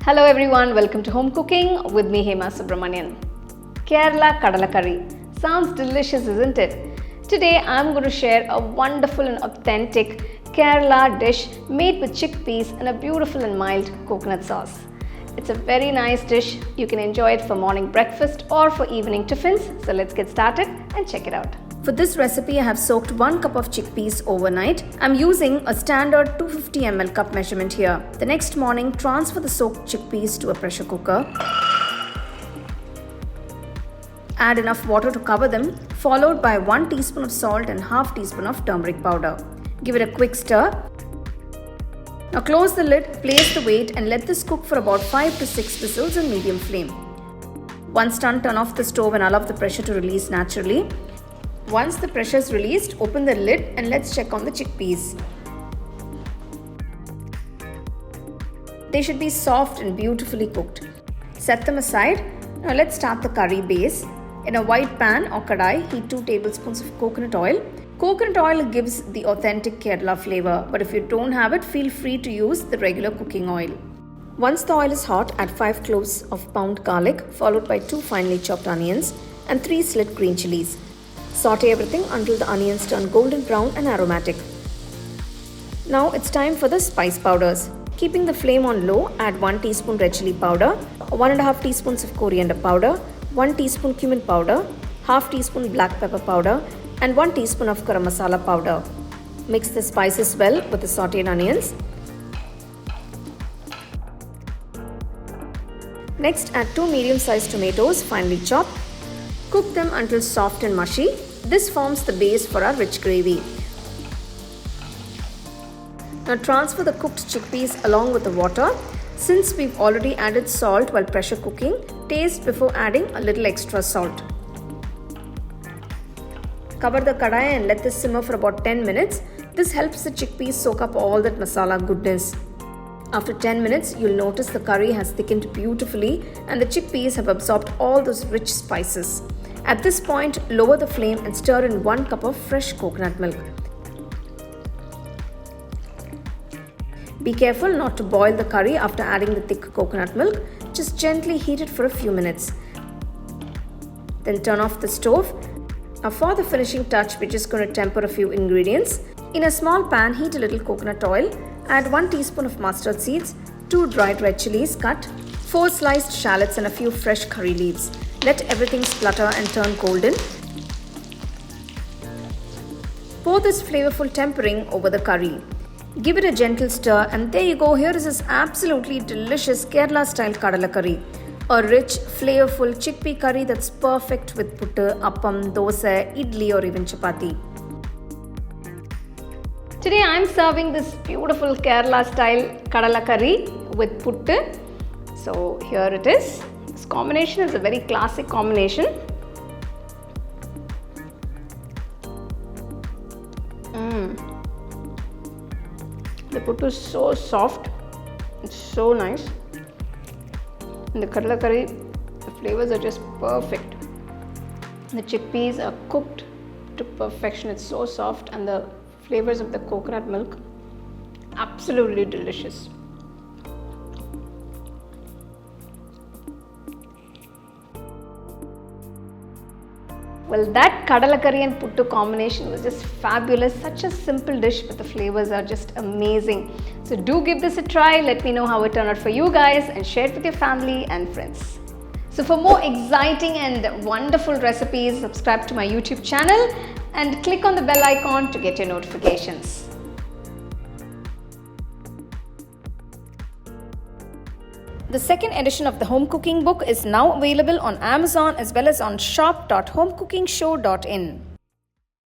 Hello everyone, welcome to Home Cooking with me Hema Subramanian. Kerala Kadala curry. Sounds delicious, isn't it? Today I'm going to share a wonderful and authentic Kerala dish made with chickpeas and a beautiful and mild coconut sauce. It's a very nice dish. You can enjoy it for morning breakfast or for evening tiffins. So let's get started and check it out. For this recipe, I have soaked 1 cup of chickpeas overnight. I'm using a standard 250 ml cup measurement here. The next morning, transfer the soaked chickpeas to a pressure cooker. Add enough water to cover them, followed by 1 teaspoon of salt and half teaspoon of turmeric powder. Give it a quick stir. Now close the lid, place the weight and let this cook for about 5 to 6 whistles in medium flame. Once done, turn off the stove and allow the pressure to release naturally. Once the pressure is released, open the lid and let's check on the chickpeas. They should be soft and beautifully cooked. Set them aside. Now let's start the curry base. In a wide pan or kadai, heat 2 tablespoons of coconut oil. Coconut oil gives the authentic Kerala flavor, but if you don't have it, feel free to use the regular cooking oil. Once the oil is hot, add 5 cloves of pound garlic, followed by 2 finely chopped onions and 3 slit green chillies. Sauté everything until the onions turn golden brown and aromatic. Now it's time for the spice powders. Keeping the flame on low, add 1 teaspoon red chilli powder, 1.5 teaspoons of coriander powder, 1 teaspoon cumin powder, half teaspoon black pepper powder, and 1 teaspoon of garam masala powder. Mix the spices well with the sautéed onions. Next, add 2 medium-sized tomatoes finely chopped. Cook them until soft and mushy. This forms the base for our rich gravy. Now transfer the cooked chickpeas along with the water. Since we've already added salt while pressure cooking, taste before adding a little extra salt. Cover the kadai and let this simmer for about 10 minutes. This helps the chickpeas soak up all that masala goodness. After 10 minutes, you'll notice the curry has thickened beautifully and the chickpeas have absorbed all those rich spices. At this point, lower the flame and stir in 1 cup of fresh coconut milk. Be careful not to boil the curry after adding the thick coconut milk. Just gently heat it for a few minutes. Then turn off the stove. Now for the finishing touch, we're just going to temper a few ingredients. In a small pan, heat a little coconut oil. Add 1 teaspoon of mustard seeds, 2 dried red chillies cut, 4 sliced shallots and a few fresh curry leaves. Let everything splutter and turn golden. Pour this flavorful tempering over the curry. Give it a gentle stir and there you go. Here is this absolutely delicious Kerala style Kadala curry. A rich, flavorful chickpea curry that's perfect with Puttu Appam, dosa, idli or even chapati. Today I am serving this beautiful Kerala style Kadala curry with Puttu. So here it is. This combination is a very classic combination. The Puttu is so soft. It's so nice. And the Kadala curry, the flavors are just perfect. The chickpeas are cooked to perfection. It's so soft and the flavors of the coconut milk, absolutely delicious. Well, that Kadala curry and Puttu combination was just fabulous. Such a simple dish, but the flavors are just amazing. So do give this a try. Let me know how it turned out for you guys and share it with your family and friends. So for more exciting and wonderful recipes, subscribe to my YouTube channel and click on the bell icon to get your notifications. The second edition of the home cooking book is now available on Amazon as well as on shop.homecookingshow.in.